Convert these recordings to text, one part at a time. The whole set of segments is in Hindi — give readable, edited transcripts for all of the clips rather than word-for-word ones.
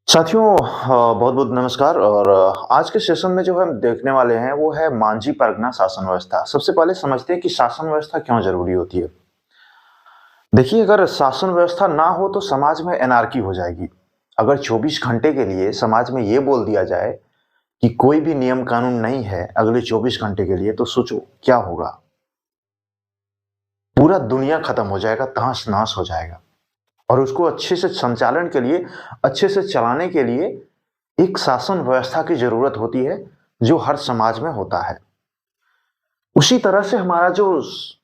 साथियों बहुत बहुत नमस्कार। और आज के सेशन में जो हम देखने वाले हैं वो है मांझी परगना शासन व्यवस्था। सबसे पहले समझते हैं कि शासन व्यवस्था क्यों जरूरी होती है। देखिए, अगर शासन व्यवस्था ना हो तो समाज में एनार्की हो जाएगी। अगर 24 घंटे के लिए समाज में ये बोल दिया जाए कि कोई भी नियम कानून नहीं है अगले 24 घंटे के लिए, तो सोचो क्या होगा। पूरा दुनिया खत्म हो जाएगा, तहस नहस हो जाएगा। और उसको अच्छे से संचालन के लिए, अच्छे से चलाने के लिए एक शासन व्यवस्था की जरूरत होती है, जो हर समाज में होता है। उसी तरह से हमारा जो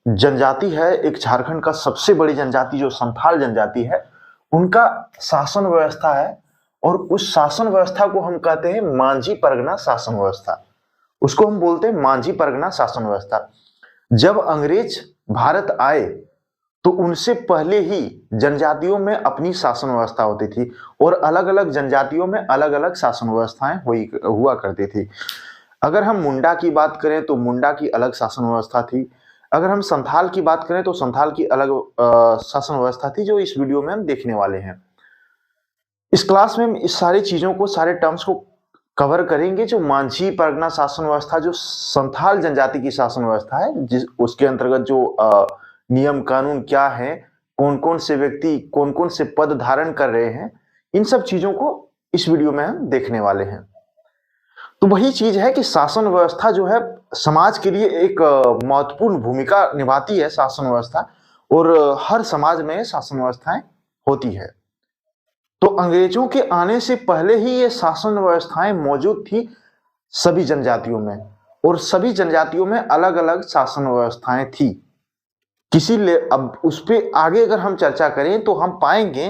जनजाति है, एक झारखंड का सबसे बड़ी जनजाति जो संथाल जनजाति है, उनका शासन व्यवस्था है। और उस शासन व्यवस्था को हम कहते हैं मांझी परगना शासन व्यवस्था। उसको हम बोलते हैं मांझी परगना शासन व्यवस्था। जब अंग्रेज भारत आए तो उनसे पहले ही जनजातियों में अपनी शासन व्यवस्था होती थी, और अलग अलग जनजातियों में अलग अलग शासन व्यवस्थाएं हुआ करती थी। अगर हम मुंडा की बात करें तो मुंडा की अलग शासन व्यवस्था थी। अगर हम संथाल की बात करें तो संथाल की अलग शासन व्यवस्था थी, जो इस वीडियो में हम देखने वाले हैं। इस क्लास में हम इस सारी चीजों को, सारे टर्म्स को कवर करेंगे। जो मांझी परगना शासन व्यवस्था, जो संथाल जनजाति की शासन व्यवस्था है, जिस उसके अंतर्गत जो नियम कानून क्या है, कौन कौन से व्यक्ति कौन कौन से पद धारण कर रहे हैं, इन सब चीजों को इस वीडियो में हम देखने वाले हैं। तो वही चीज है कि शासन व्यवस्था जो है समाज के लिए एक महत्वपूर्ण भूमिका निभाती है शासन व्यवस्था। और हर समाज में शासन व्यवस्थाएं होती है। तो अंग्रेजों के आने से पहले ही ये शासन व्यवस्थाएं मौजूद थी सभी जनजातियों में, और सभी जनजातियों में अलग अलग शासन व्यवस्थाएं थी। अब उस पे आगे अगर हम चर्चा करें तो हम पाएंगे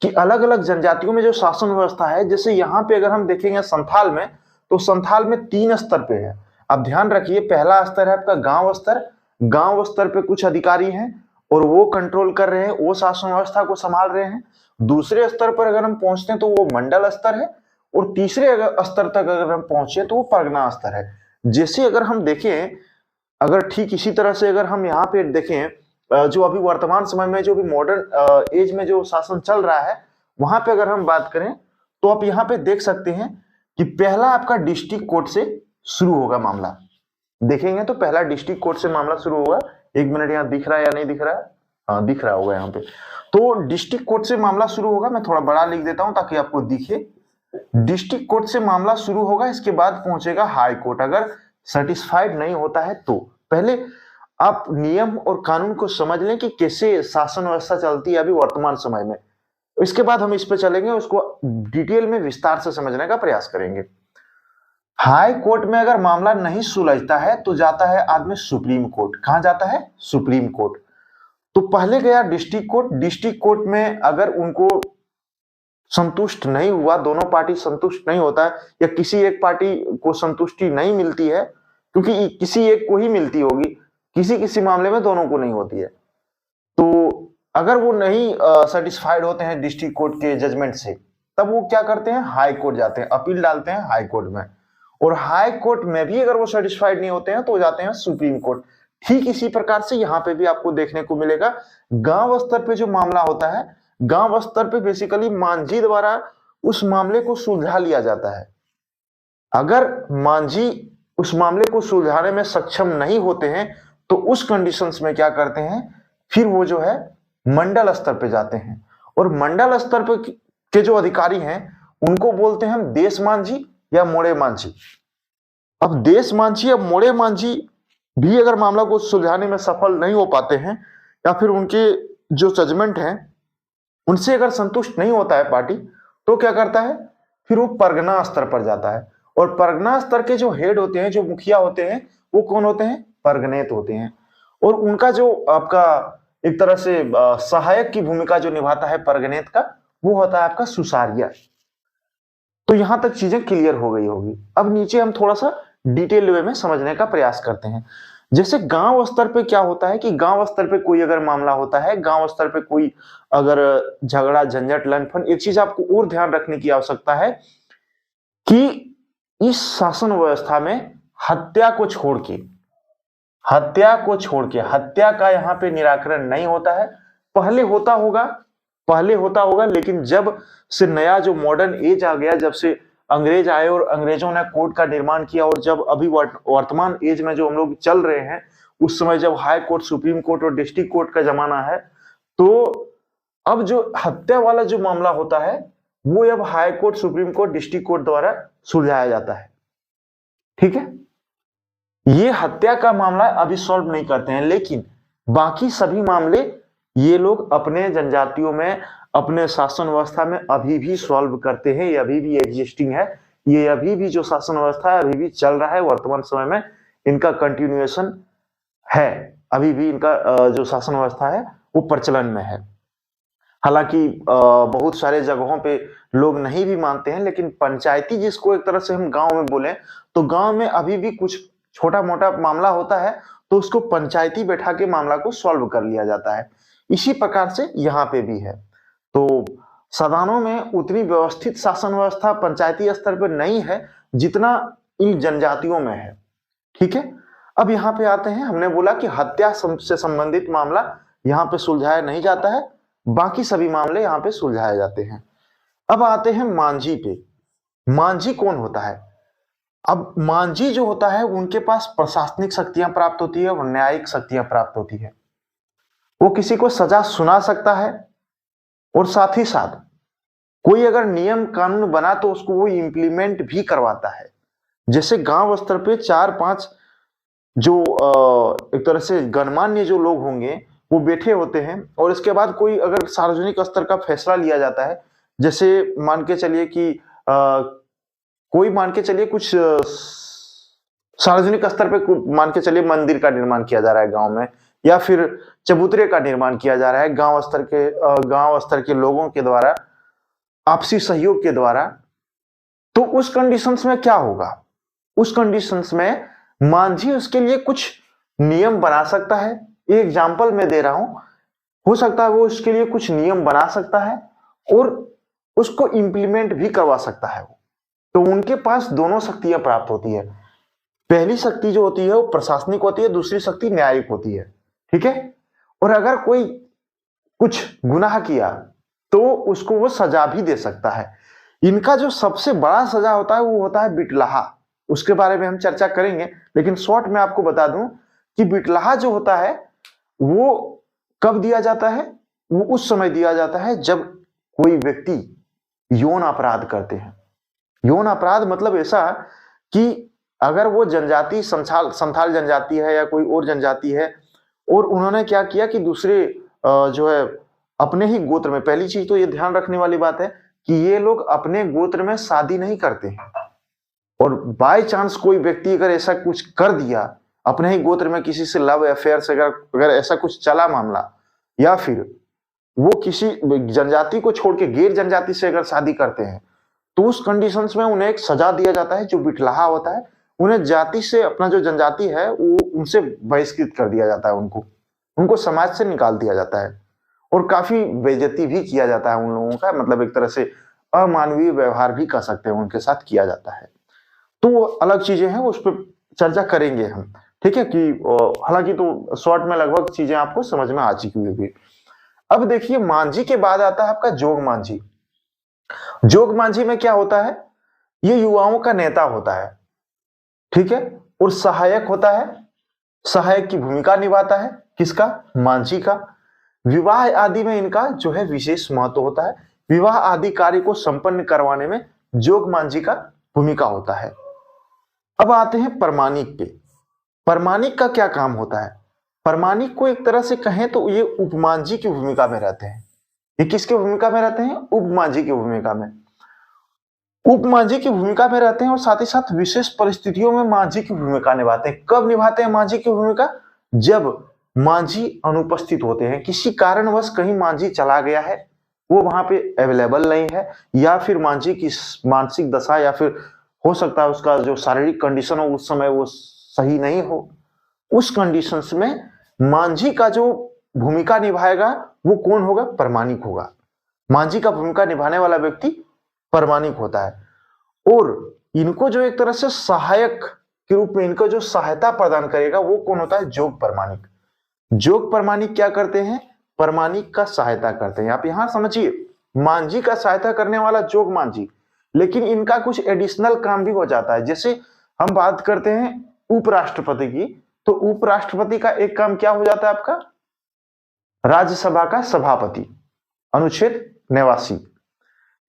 कि अलग अलग जनजातियों में जो शासन व्यवस्था है, जैसे यहाँ पे अगर हम देखेंगे संथाल में, तो संथाल में 3 स्तर पे है। अब ध्यान रखिए, पहला स्तर है आपका गांव स्तर। गांव स्तर पे कुछ अधिकारी हैं और वो कंट्रोल कर रहे हैं, वो शासन व्यवस्था को संभाल रहे हैं। दूसरे स्तर पर अगर हम पहुंचते हैं तो वो मंडल स्तर है, और तीसरे स्तर तक अगर हम पहुंचे तो वो परगना स्तर है। जैसे अगर हम देखें, अगर ठीक इसी तरह से अगर हम यहाँ पे देखें, जो अभी वर्तमान समय में, जो भी मॉडर्न एज में जो शासन चल रहा है, वहां पे अगर हम बात करें तो आप यहाँ पे देख सकते हैं कि पहला आपका डिस्ट्रिक्ट कोर्ट से शुरू होगा मामला। देखेंगे तो पहला डिस्ट्रिक्ट कोर्ट से मामला शुरू होगा। 1 मिनट, यहाँ दिख रहा है या नहीं दिख रहा है? हाँ, दिख रहा होगा यहाँ पे। तो डिस्ट्रिक्ट कोर्ट से मामला शुरू होगा। मैं थोड़ा बड़ा लिख देता हूं ताकि आपको दिखे। डिस्ट्रिक्ट कोर्ट से मामला शुरू होगा, इसके बाद पहुंचेगा हाई कोर्ट। अगर सेटिस्फाइड नहीं होता है तो पहले आप नियम और कानून को समझ लें कि कैसे शासन व्यवस्था चलती है अभी वर्तमान समय में। इसके बाद हम इस पे चलेंगे, उसको डिटेल में विस्तार से समझने का प्रयास करेंगे। हाई कोर्ट में अगर मामला नहीं सुलझता है तो जाता है आदमी सुप्रीम कोर्ट। कहां जाता है? Supreme court. तो पहले गया डिस्ट्रिक्ट कोर्ट। डिस्ट्रिक्ट कोर्ट में अगर उनको संतुष्ट नहीं हुआ, दोनों पार्टी संतुष्ट नहीं होता है, या किसी एक पार्टी को संतुष्टि नहीं मिलती है, क्योंकि किसी एक को ही मिलती होगी, किसी किसी मामले में दोनों को नहीं होती है, तो अगर वो नहीं सेटिस्फाइड होते हैं डिस्ट्रिक्ट कोर्ट के जजमेंट से, तब वो क्या करते हैं? हाई कोर्ट जाते हैं, अपील डालते हैं हाई कोर्ट में। और हाई कोर्ट में भी अगर वो सेटिस्फाइड नहीं होते हैं तो जाते हैं सुप्रीम कोर्ट। ठीक इसी प्रकार से यहाँ पे भी आपको देखने को मिलेगा। गांव स्तर पे जो मामला होता है, गांव स्तर पे बेसिकली मांझी द्वारा उस मामले को सुलझा लिया जाता है। अगर मांझी उस मामले को सुलझाने में सक्षम नहीं होते हैं तो उस कंडीशंस में क्या करते हैं, फिर वो जो है मंडल स्तर पे जाते हैं। और मंडल स्तर पे के जो अधिकारी हैं उनको बोलते हैं हम देश मांझी या मोड़े मांझी। अब देश मांझी या मोड़े मांझी भी अगर मामला को सुलझाने में सफल नहीं हो पाते हैं, या फिर उनके जो जजमेंट हैं उनसे अगर संतुष्ट नहीं होता है पार्टी, तो क्या करता है, फिर वो परगना स्तर पर जाता है। और परगना स्तर के जो हेड होते हैं, जो मुखिया होते हैं, वो कौन होते हैं? परगनेत होते हैं। और उनका जो आपका एक तरह से सहायक की भूमिका जो निभाता है परगनेत का, वो होता है आपका सुसारिया। तो यहां तक चीजें क्लियर हो गई होगी। अब नीचे हम थोड़ा सा डिटेल वे में समझने का प्रयास करते हैं। जैसे गांव स्तर पे क्या होता है कि गांव स्तर पे कोई अगर मामला होता है, गांव स्तर पे कोई अगर झगड़ा झंझट लनफन, एक चीज आपको और ध्यान रखने की आवश्यकता है कि इस शासन व्यवस्था में हत्या को छोड़ के, हत्या का यहाँ पे निराकरण नहीं होता है। पहले होता होगा पहले होता होगा, लेकिन जब से नया जो मॉडर्न एज आ गया, जब से अंग्रेज आए और अंग्रेजों ने कोर्ट का निर्माण किया, और जब अभी वर्तमान एज में जो हम लोग चल रहे हैं, उस समय जब हाई कोर्ट, सुप्रीम कोर्ट और डिस्ट्रिक्ट कोर्ट का जमाना है, तो अब जो हत्या वाला जो मामला होता है वो अब high court, supreme court, district court द्वारा सुलझाया जाता है। ठीक है, ये हत्या का मामला अभी सॉल्व नहीं करते हैं, लेकिन बाकी सभी मामले ये लोग अपने जनजातियों में, अपने शासन व्यवस्था में अभी भी सॉल्व करते हैं। ये अभी भी एग्जिस्टिंग है, ये अभी भी जो शासन व्यवस्था है अभी भी चल रहा है। वर्तमान समय में इनका कंटिन्यूएशन है, अभी भी इनका जो शासन व्यवस्था है वो प्रचलन में है। हालांकि बहुत सारे जगहों पे लोग नहीं भी मानते हैं, लेकिन पंचायती, जिसको एक तरह से हम गांव में बोले, तो गांव में अभी भी कुछ छोटा मोटा मामला होता है तो उसको पंचायती बैठा के मामला को सॉल्व कर लिया जाता है। इसी प्रकार से यहाँ पे भी है। तो सदानों में उतनी व्यवस्थित शासन व्यवस्था पंचायती स्तर पर नहीं है जितना इन जनजातियों में है। ठीक है, अब यहाँ पे आते हैं, हमने बोला कि हत्या से संबंधित मामला यहाँ पे सुलझाया नहीं जाता है, बाकी सभी मामले यहाँ पे सुलझाए जाते हैं। अब आते हैं मांझी पे। मांझी कौन होता है? अब मांझी जो होता है उनके पास प्रशासनिक शक्तियां प्राप्त होती है और न्यायिक शक्तियां प्राप्त होती है। वो किसी को सजा सुना सकता है और साथ ही साथ कोई अगर नियम कानून बना तो उसको वो इंप्लीमेंट भी करवाता है। जैसे गांव स्तर पे 4-5 जो एक तरह से गणमान्य जो लोग होंगे वो बैठे होते हैं, और इसके बाद कोई अगर सार्वजनिक स्तर का फैसला लिया जाता है, जैसे मान के चलिए कि कोई मान के चलिए कुछ सार्वजनिक स्तर पे मान के चलिए मंदिर का निर्माण किया जा रहा है गांव में, या फिर चबूतरे का निर्माण किया जा रहा है गांव स्तर के लोगों के द्वारा, आपसी सहयोग के द्वारा। तो उस कंडीशंस में क्या होगा? उस कंडीशंस में मांझी उसके लिए कुछ नियम बना सकता है। एक एग्जाम्पल मैं दे रहा हूं, हो सकता है वो उसके लिए कुछ नियम बना सकता है और उसको इंप्लीमेंट भी करवा सकता है। तो उनके पास दोनों शक्तियां प्राप्त होती है। पहली शक्ति जो होती है वो प्रशासनिक होती है, दूसरी शक्ति न्यायिक होती है। ठीक है, और अगर कोई कुछ गुनाह किया तो उसको वो सजा भी दे सकता है। इनका जो सबसे बड़ा सजा होता है वो होता है बिटलाहा। उसके बारे में हम चर्चा करेंगे, लेकिन शॉर्ट में आपको बता दूं कि बिटलाहा जो होता है वो कब दिया जाता है? वो उस समय दिया जाता है जब कोई व्यक्ति यौन अपराध करते हैं। यौन अपराध मतलब ऐसा कि अगर वो जनजाति संथाल जनजाति है या कोई और जनजाति है, और उन्होंने क्या किया कि दूसरे जो है अपने ही गोत्र में, पहली चीज तो ये ध्यान रखने वाली बात है कि ये लोग अपने गोत्र में शादी नहीं करते हैं, और बाय चांस कोई व्यक्ति अगर ऐसा कुछ कर दिया अपने ही गोत्र में, किसी से लव अफेयर से अगर ऐसा कुछ चला मामला, या फिर वो किसी जनजाति को छोड़ के गैर जनजाति से अगर शादी करते हैं, तो उस कंडीशंस में उन्हें एक सजा दिया जाता है जो बिटलाहा होता है। उन्हें जाति से, अपना जो जनजाति है वो उनसे बहिष्कृत कर दिया जाता है, उनको समाज से निकाल दिया जाता है, और काफी बेइज्जती भी किया जाता है उन लोगों का, मतलब एक तरह से अमानवीय व्यवहार भी कर सकते हैं उनके साथ किया जाता है। तो वो अलग चीजें हैं, उस पर चर्चा करेंगे हम। ठीक है, कि हालांकि तो शॉर्ट में लगभग चीजें आपको समझ में आ चुकी होगी। अब देखिए, मांझी के बाद आता है आपका जोग मांझी। जोग मांझी में क्या होता है? ये युवाओं का नेता होता है। ठीक है, और सहायक होता है, सहायक की भूमिका निभाता है। किसका? मांझी का। विवाह आदि में इनका जो है विशेष महत्व होता है। विवाह आदि कार्य को संपन्न करवाने में जोग मांझी का भूमिका होता है। अब आते हैं परमानिक पे। परमानिक का क्या काम होता है? परमानिक को एक तरह से कहें तो ये उपमांझी की भूमिका में रहते हैं। ये किसकी भूमिका में रहते हैं? उपमांझी की भूमिका में। उपमांझी की भूमिका में रहते हैं, और साथ ही साथ विशेष परिस्थितियों में मांझी की भूमिका निभाते हैं। कब निभाते हैं मांझी की भूमिका? जब मांझी अनुपस्थित होते हैं, किसी कारणवश कहीं मांझी चला गया है, वो वहां पे अवेलेबल नहीं है, या फिर मांझी की मानसिक दशा, या फिर हो सकता है उसका जो शारीरिक कंडीशन हो उस समय वो सही नहीं हो। उस कंडीशंस में मांझी का जो भूमिका निभाएगा वो कौन होगा? परमानिक होगा। मांझी का भूमिका निभाने वाला व्यक्ति परमानिक होता है, और इनको जो एक तरह से सहायक के रूप में इनको जो सहायता प्रदान करेगा वो कौन होता है? जोग परमानिक। जोग परमानिक क्या करते हैं? परमाणिक का सहायता करते हैं। आप यहां समझिए, मांझी का सहायता करने वाला जोग मांझी, लेकिन इनका कुछ एडिशनल काम भी हो जाता है। जैसे हम बात करते हैं उपराष्ट्रपति की, तो उपराष्ट्रपति का एक काम क्या हो जाता है आपका, राज्यसभा का सभापति, अनुच्छेद 89।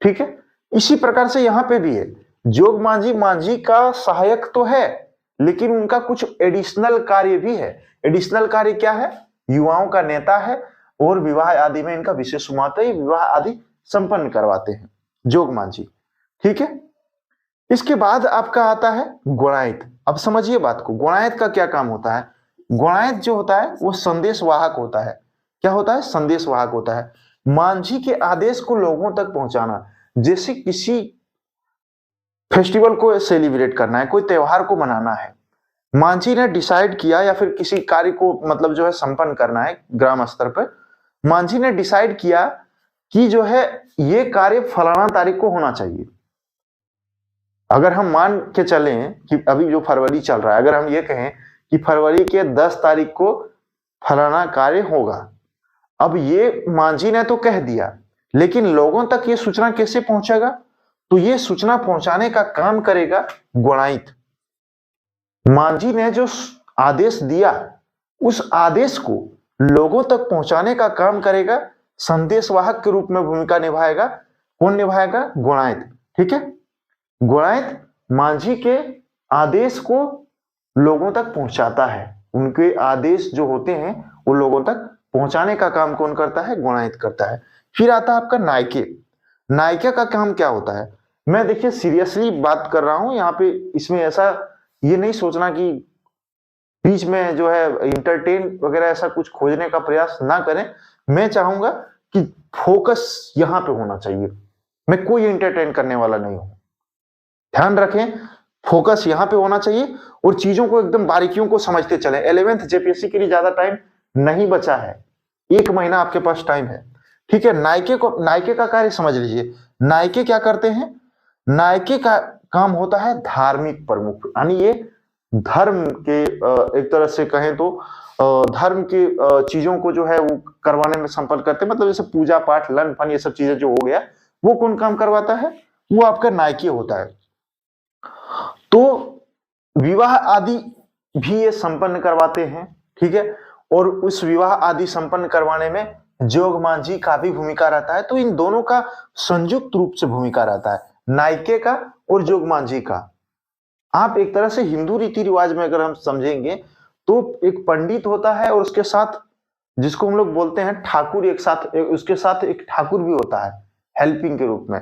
ठीक है, इसी प्रकार से यहां पे भी है, जोग मांझी मांझी का सहायक तो है, लेकिन उनका कुछ एडिशनल कार्य भी है। एडिशनल कार्य क्या है, युवाओं का नेता है और विवाह आदि में इनका विशेष महत्व है, विवाह आदि संपन्न करवाते हैं जोग मांझी। ठीक है, इसके बाद आपका आता है गौड़ाइत। अब समझिए बात को, गौड़ाइत का क्या काम होता है। गौड़ाइत जो होता है वो संदेश वाहक होता है। क्या होता है, संदेश वाहक होता है। मांझी के आदेश को लोगों तक पहुंचाना, जैसे किसी फेस्टिवल को सेलिब्रेट करना है, कोई त्योहार को मनाना है, मांझी ने डिसाइड किया, या फिर किसी कार्य को मतलब जो है संपन्न करना है ग्राम स्तर पर, मांझी ने डिसाइड किया कि जो है ये कार्य फलाना तारीख को होना चाहिए। अगर हम मान के चलें कि अभी जो फरवरी चल रहा है, अगर हम ये कहें कि फरवरी के 10 तारीख को फलाना कार्य होगा, अब ये मांझी ने तो कह दिया, लेकिन लोगों तक ये सूचना कैसे पहुंचेगा, तो ये सूचना पहुंचाने का काम करेगा गौड़ाइत। मांझी ने जो आदेश दिया, उस आदेश को लोगों तक पहुंचाने का काम करेगा, संदेशवाहक के रूप में भूमिका निभाएगा। कौन निभाएगा, गौड़ाइत। ठीक है, गौड़ाइत मांझी के आदेश को लोगों तक पहुंचाता है, उनके आदेश जो होते हैं वो लोगों तक पहुंचाने का काम कौन करता है, गौड़ाइत करता है। फिर आता है आपका नायके। नायके का काम क्या होता है, मैं देखिए सीरियसली बात कर रहा हूं यहाँ पे, इसमें ऐसा ये नहीं सोचना कि बीच में जो है इंटरटेन वगैरह ऐसा कुछ खोजने का प्रयास ना करें। मैं चाहूंगा कि फोकस यहां पे होना चाहिए, मैं कोई इंटरटेन करने वाला नहीं हूं। ध्यान रखें, फोकस यहां पे होना चाहिए और चीजों को एकदम बारीकियों को समझते चलें। 11th जेपीएससी के लिए ज्यादा टाइम नहीं बचा है, 1 महीना आपके पास टाइम है। ठीक है, नायके का कार्य समझ लीजिए। नायके क्या करते हैं, नायके का काम होता है धार्मिक प्रमुख, यानी ये धर्म के एक तरह से कहें तो धर्म के चीजों को जो है वो करवाने में संपर्क करते हैं। मतलब जैसे पूजा पाठ, लन फन, ये सब चीजें जो हो गया, वो कौन काम करवाता है, वो आपका नायके होता है। तो विवाह आदि भी ये संपन्न करवाते हैं। ठीक है, और उस विवाह आदि संपन्न करवाने में जोग मांझी का भी भूमिका रहता है। तो इन दोनों का संयुक्त रूप से भूमिका रहता है, नायके का और जोग मांझी का। आप एक तरह से हिंदू रीति रिवाज में अगर हम समझेंगे तो एक पंडित होता है और उसके साथ, जिसको हम लोग बोलते हैं ठाकुर, एक साथ उसके साथ एक ठाकुर भी होता है हेल्पिंग के रूप में।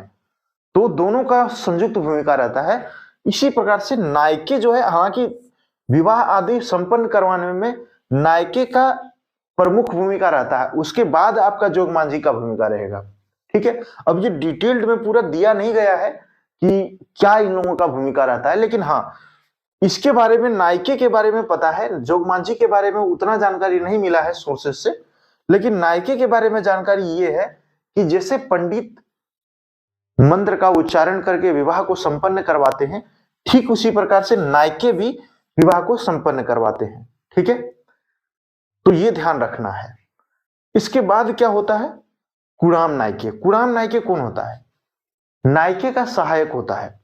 तो दोनों का संयुक्त भूमिका रहता है। इसी प्रकार से नायके जो है, हालांकि विवाह आदि संपन्न करवाने में नायके का प्रमुख भूमिका रहता है, उसके बाद आपका जोग मांझी का भूमिका रहेगा। ठीक है, अब ये डिटेल्ड में पूरा दिया नहीं गया है कि क्या इन लोगों का भूमिका रहता है, लेकिन हाँ इसके बारे में, नायके के बारे में पता है। जोग मांझी के बारे में उतना जानकारी नहीं मिला है सोर्सेज से, लेकिन नायके के बारे में जानकारी ये है कि जैसे पंडित मंत्र का उच्चारण करके विवाह को संपन्न करवाते हैं, ठीक उसी प्रकार से नायके भी विवाह को संपन्न करवाते हैं। ठीक है, तो ये ध्यान रखना है। इसके बाद क्या होता है, कुड़ाम नायके। कुड़ाम नायके कौन होता है, नायके का सहायक होता है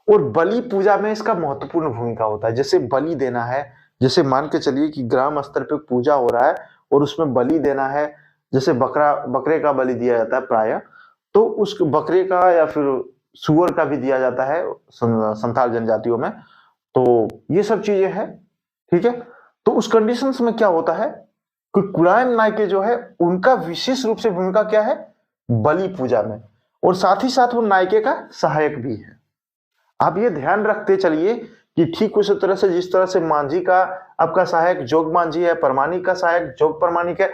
और बलि पूजा में इसका महत्वपूर्ण भूमिका होता है। जैसे बलि देना है, जैसे मान के चलिए कि ग्राम स्तर पे पूजा हो रहा है और उसमें बलि देना है, जैसे बकरे का बलि दिया जाता है प्राय, तो उस बकरे का या फिर सुअर का भी दिया जाता है संथाल जनजातियों में। तो ये सब चीजें हैं। ठीक है, तो उस कंडीशंस में क्या होता है कि कुड़ाम नायके जो है उनका विशेष रूप से भूमिका क्या है, बलि पूजा में, और साथ ही साथ वो नायके का सहायक भी है। आप ये ध्यान रखते चलिए कि ठीक उसी तरह से जिस तरह से मांझी का आपका सहायक जोग मांझी है, परमाणिक का सहायक जोग परमाणिक है,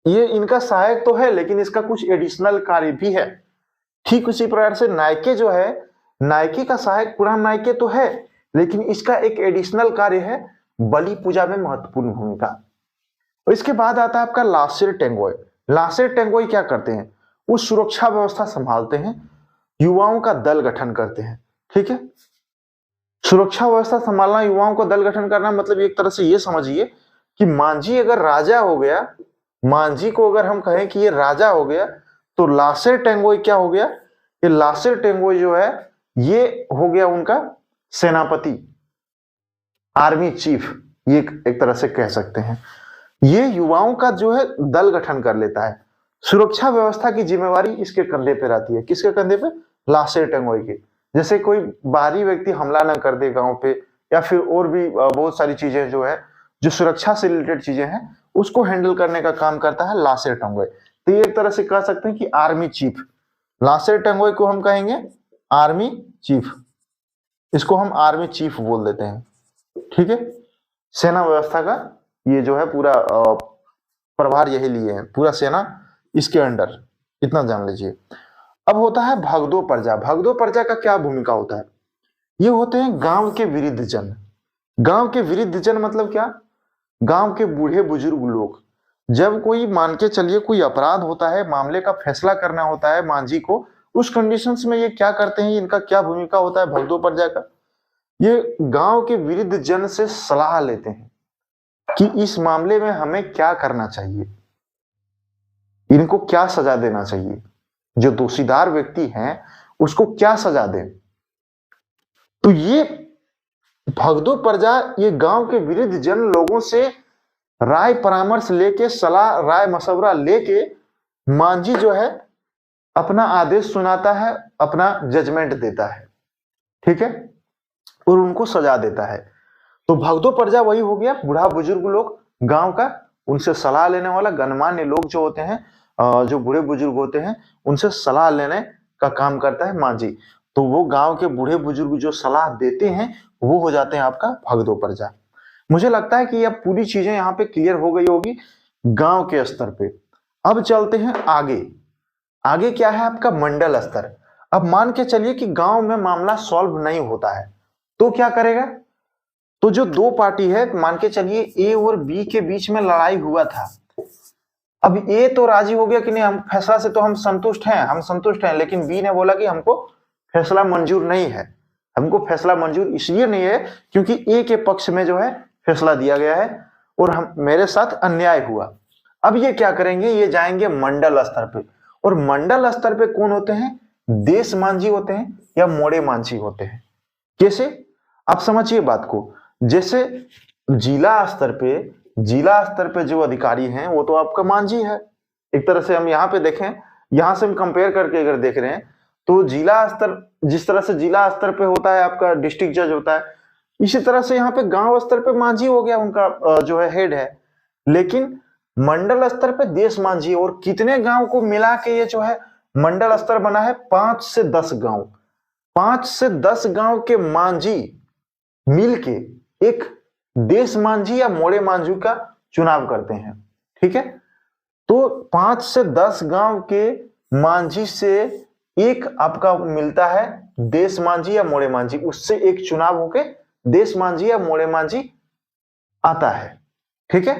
ये इनका सहायक तो है लेकिन इसका कुछ एडिशनल कार्य भी है। ठीक उसी प्रकार से नायके जो है, नायके का सहायक कुड़ाम नायके तो है, लेकिन इसका एक एडिशनल कार्य है बलि पूजा में महत्वपूर्ण भूमिका। और इसके बाद आता है आपका लासेर टेंगोय। लासेर टेंगोय क्या करते हैं, वो सुरक्षा व्यवस्था संभालते हैं, युवाओं का दल गठन करते हैं। ठीक है, सुरक्षा व्यवस्था संभालना, युवाओं को दल गठन करना, मतलब एक तरह से ये समझिए कि मांझी अगर राजा हो गया मांझी को अगर हम कहें कि ये राजा हो गया, तो लासेर टेंगोई क्या हो गया, ये लासेर टेंगोई जो है ये हो गया उनका सेनापति, आर्मी चीफ, ये एक तरह से कह सकते हैं। ये युवाओं का जो है दल गठन कर लेता है। सुरक्षा व्यवस्था की जिम्मेवारी इसके कंधे पे रहती है। किसके कंधे पे? लासेर टेंगोई के। जैसे कोई बाहरी व्यक्ति हमला ना कर दे गांव पे, या फिर और भी बहुत सारी चीजें जो है, जो सुरक्षा से रिलेटेड चीजें हैं, उसको हैंडल करने का काम करता है लासेर टेंगोई। तो ये एक तरह से कह सकते हैं कि आर्मी चीफ, लासेर टेंगोई को हम कहेंगे आर्मी चीफ, इसको हम आर्मी चीफ बोल देते हैं। ठीक है, सेना व्यवस्था का ये जो है पूरा प्रभार यही लिए हैं, पूरा सेना इसके अंडर, इतना जान लीजिए। अब होता है भगदो प्रजा। भगदो प्रजा का क्या भूमिका होता है? ये होते हैं गांव के विरुद्ध जन। गांव के विरुद्ध जन मतलब क्या? गांव के बूढ़े बुजुर्ग लोग। जब कोई, मान के चलिए कोई अपराध होता है, मामले का फैसला करना होता है मांझी को, उस कंडीशंस में ये क्या करते हैं, इनका क्या भूमिका होता है भगदो प्रजा का? ये गांव के विरुद्ध जन से सलाह लेते हैं कि इस मामले में हमें क्या करना चाहिए, इनको क्या सजा देना चाहिए, जो दोषीदार व्यक्ति हैं उसको क्या सजा दें। तो ये भगदो प्रजा ये गांव के विरुद्ध जन लोगों से राय परामर्श लेके, सलाह राय मशवरा लेके मांझी जो है अपना आदेश सुनाता है, अपना जजमेंट देता है। ठीक है, और उनको सजा देता है। तो भगदो प्रजा वही हो गया, बूढ़ा बुजुर्ग लोग गांव का, उनसे सलाह लेने वाला गणमान्य लोग जो होते हैं, जो बूढ़े बुजुर्ग होते हैं, उनसे सलाह लेने का काम करता है मांझी। तो वो गांव के बूढ़े बुजुर्ग जो सलाह देते हैं वो हो जाते हैं आपका भगदो प्रजा। मुझे लगता है कि अब पूरी चीजें यहाँ पे क्लियर हो गई होगी गांव के स्तर पे। अब चलते हैं आगे। आगे क्या है आपका मंडल स्तर। अब मान के चलिए कि गांव में मामला सॉल्व नहीं होता है, तो क्या करेगा? तो जो दो पार्टी है, मान के चलिए ए और बी के बीच में लड़ाई हुआ था। अब ए तो राजी हो गया कि नहीं, हम फैसला से तो हम संतुष्ट हैं, लेकिन बी ने बोला कि हमको फैसला मंजूर नहीं है। हमको फैसला मंजूर इसलिए नहीं है क्योंकि ए के पक्ष में जो है फैसला दिया गया है और हम, मेरे साथ अन्याय हुआ। अब ये क्या करेंगे, ये जाएंगे मंडल स्तर पे। और मंडल स्तर पे कौन होते हैं? देश मांझी होते हैं या मोड़े मांझी होते हैं। कैसे? आप समझिए बात को। जैसे जिला स्तर पे जो अधिकारी हैं वो तो आपका मांझी है। एक तरह से हम यहाँ पे देखें, यहां से हम कंपेयर करके अगर देख रहे हैं तो जिला स्तर, जिस तरह से जिला स्तर पे होता है आपका डिस्ट्रिक्ट जज होता है, इसी तरह से यहाँ पे गांव स्तर पे मांझी हो गया, उनका जो है हेड है। लेकिन मंडल स्तर पे देश मांझी, और कितने गांव को मिला के ये जो है मंडल स्तर बना है? 5 से 10 गांव। 5 से 10 गांव के मांझी मिलके एक देश मांझी या मोड़े मांझी का चुनाव करते हैं। ठीक है, तो 5 से 10 गांव के मांझी से एक आपका मिलता है देश मांझी या मोड़े मांझी, उससे एक चुनाव होके देश मांझी या मोड़े मांझी आता है। ठीक है,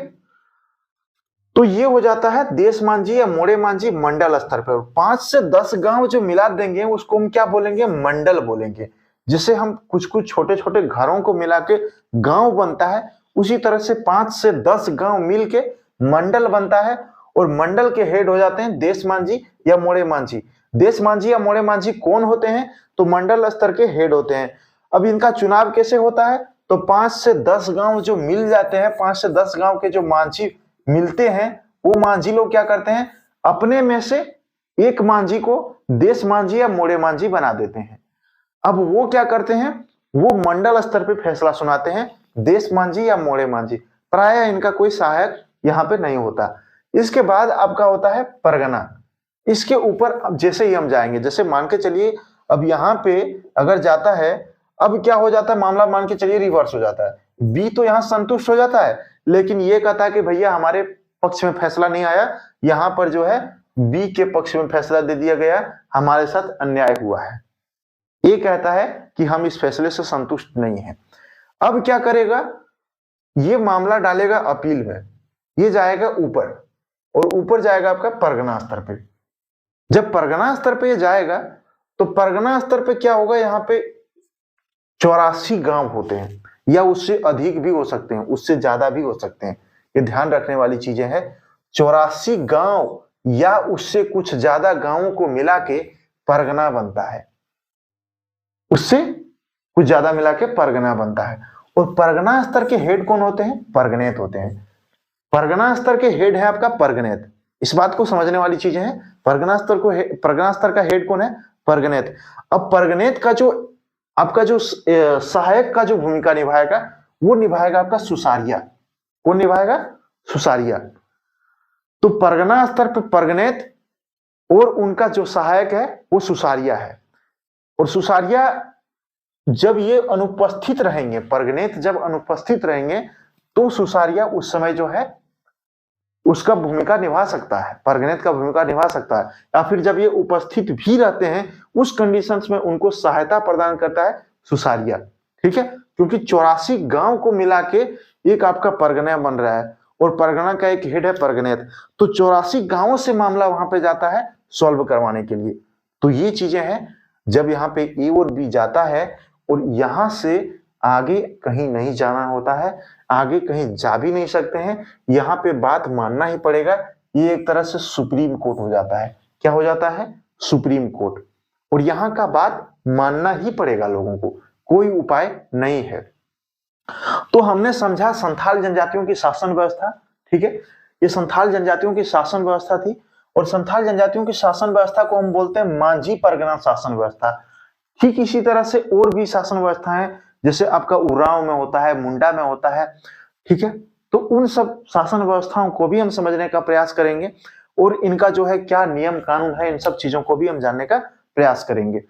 तो ये हो जाता है देश मांझी या मोड़े मांझी मंडल स्तर पर। 5 से 10 गांव जो मिला देंगे उसको हम क्या बोलेंगे? मंडल बोलेंगे। जिसे हम कुछ कुछ छोटे छोटे घरों को मिला के गांव बनता है, उसी तरह से 5 से 10 गांव मिल के मंडल बनता है, और मंडल के हेड हो जाते हैं देश मांझी या मोड़े मांझी। देश मांझी या मोड़े मांझी कौन होते हैं? तो मंडल स्तर के हेड होते हैं। अब इनका चुनाव कैसे होता है? तो 5 से 10 गांव जो मिल जाते हैं, 5 से 10 गांव के जो मांझी मिलते हैं, वो मांझी लोग क्या करते हैं? अपने में से एक मांझी को देश मांझी या मोड़े मांझी बना देते हैं। अब वो क्या करते हैं? वो मंडल स्तर पे फैसला सुनाते हैं, देश मांझी या मोड़े मांझी। प्राय इनका कोई सहायक यहाँ पे नहीं होता। इसके बाद आपका होता है परगना। इसके ऊपर अब जैसे ही हम जाएंगे, जैसे मान के चलिए अब यहाँ पे अगर जाता है, अब क्या हो जाता है मामला, मान के चलिए रिवर्स हो जाता है। बी तो यहाँ संतुष्ट हो जाता है, लेकिन ये कहता है कि भैया हमारे पक्ष में फैसला नहीं आया, यहाँ पर जो है बी के पक्ष में फैसला दे दिया गया, हमारे साथ अन्याय हुआ है। ये कहता है कि हम इस फैसले से संतुष्ट नहीं हैं। अब क्या करेगा? ये मामला डालेगा अपील में, ये जाएगा ऊपर, और ऊपर जाएगा आपका परगना स्तर पे। जब परगना स्तर पे ये जाएगा तो परगना स्तर पे क्या होगा? यहाँ पे 84 गांव होते हैं, या उससे अधिक भी हो सकते हैं, उससे ज्यादा भी हो सकते हैं। ये ध्यान रखने वाली चीजें हैं। 84 गांव या उससे कुछ ज्यादा गांवों को मिला के परगना बनता है, उससे कुछ ज्यादा मिला के परगना बनता है। और परगना स्तर के हेड कौन होते हैं? परगनेत होते हैं। परगना स्तर के हेड है आपका परगनेत। इस बात को समझने वाली चीजें हैं। परगना स्तर का हेड कौन है? परगनेत। अब परगनेत का जो आपका जो सहायक का जो भूमिका निभाएगा वो निभाएगा आपका सुसारिया। कौन निभाएगा? सुसारिया। तो परगना स्तर पर परगनेत और उनका जो सहायक है वो सुसारिया है। और सुसारिया जब ये अनुपस्थित रहेंगे, परगनेत जब अनुपस्थित रहेंगे तो सुसारिया उस समय जो है उसका भूमिका निभा सकता है, परगनेत का भूमिका निभा सकता है। या फिर जब ये उपस्थित भी रहते हैं उस कंडीशंस में उनको सहायता प्रदान करता है सुसारिया। ठीक है, क्योंकि 84 गांव को मिला के एक आपका परगना बन रहा है और परगना का एक हेड है परगनेत। तो 84 गांवों से मामला वहां पे जाता है सॉल्व करवाने के लिए। तो ये चीजें हैं, जब यहाँ पे ए और बी जाता है और यहां से आगे कहीं नहीं जाना होता है, आगे कहीं जा भी नहीं सकते हैं, यहाँ पे बात मानना ही पड़ेगा। ये एक तरह से सुप्रीम कोर्ट हो जाता है। क्या हो जाता है? Supreme court. और यहाँ का बात मानना ही पड़ेगा लोगों को, कोई उपाय नहीं है। तो हमने समझा संथाल जनजातियों की शासन व्यवस्था। ठीक है, ये संथाल जनजातियों की शासन व्यवस्था थी। और संथाल जनजातियों की शासन व्यवस्था को हम बोलते हैं मांझी परगना शासन व्यवस्था। ठीक इसी तरह से और भी शासन व्यवस्थाएं जैसे आपका उरांव में होता है, मुंडा में होता है। ठीक है, तो उन सब शासन व्यवस्थाओं को भी हम समझने का प्रयास करेंगे और इनका जो है क्या नियम कानून है, इन सब चीजों को भी हम जानने का प्रयास करेंगे।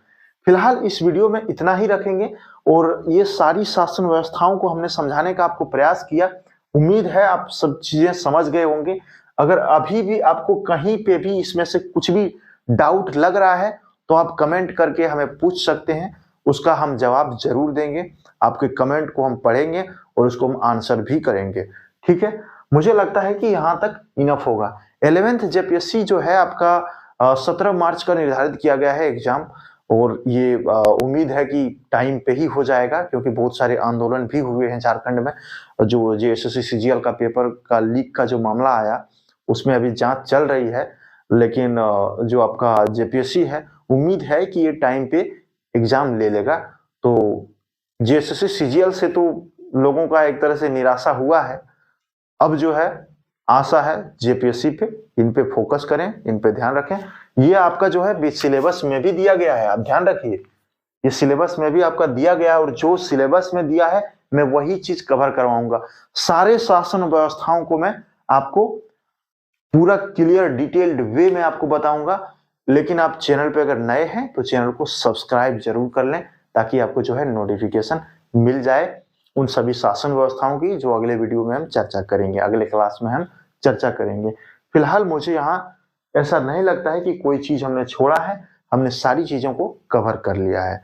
फिलहाल इस वीडियो में इतना ही रखेंगे और ये सारी शासन व्यवस्थाओं को हमने समझाने का आपको प्रयास किया। उम्मीद है आप सब चीजें समझ गए होंगे। अगर अभी भी आपको कहीं पे भी इसमें से कुछ भी डाउट लग रहा है तो आप कमेंट करके हमें पूछ सकते हैं, उसका हम जवाब जरूर देंगे। आपके कमेंट को हम पढ़ेंगे और उसको हम आंसर भी करेंगे। ठीक है, मुझे लगता है कि यहाँ तक इनफ होगा। 11th जेपीएससी जो है आपका 17 मार्च का निर्धारित किया गया है एग्जाम। और ये उम्मीद है कि टाइम पे ही हो जाएगा, क्योंकि बहुत सारे आंदोलन भी हुए हैं झारखंड में। जो जेएसएससी सीजीएल का पेपर का लीक का जो मामला आया उसमें अभी जांच चल रही है। लेकिन जो आपका जेपीएससी है उम्मीद है कि ये टाइम पे एग्जाम ले लेगा। तो जेएसएससी सीजीएल से तो लोगों का एक तरह से निराशा हुआ है। अब जो है आशा है जेपीएससी पे, इन पे फोकस करें, इन पे ध्यान रखें। ये आपका जो है सिलेबस में भी दिया गया है, आप ध्यान रखिए। ये सिलेबस में भी आपका दिया गया है और जो सिलेबस में दिया है मैं वही चीज कवर करवाऊंगा। सारे शासन व्यवस्थाओं को मैं आपको पूरा क्लियर डिटेल्ड वे में आपको बताऊंगा। लेकिन आप चैनल पे अगर नए हैं तो चैनल को सब्सक्राइब जरूर कर लें, ताकि आपको जो है नोटिफिकेशन मिल जाए उन सभी शासन व्यवस्थाओं की जो अगले वीडियो में हम चर्चा करेंगे, अगले क्लास में हम चर्चा करेंगे। फिलहाल मुझे यहाँ ऐसा नहीं लगता है कि कोई चीज हमने छोड़ा है, हमने सारी चीजों को कवर कर लिया है।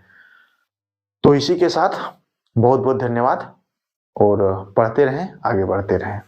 तो इसी के साथ बहुत बहुत धन्यवाद और पढ़ते रहें, आगे बढ़ते रहें।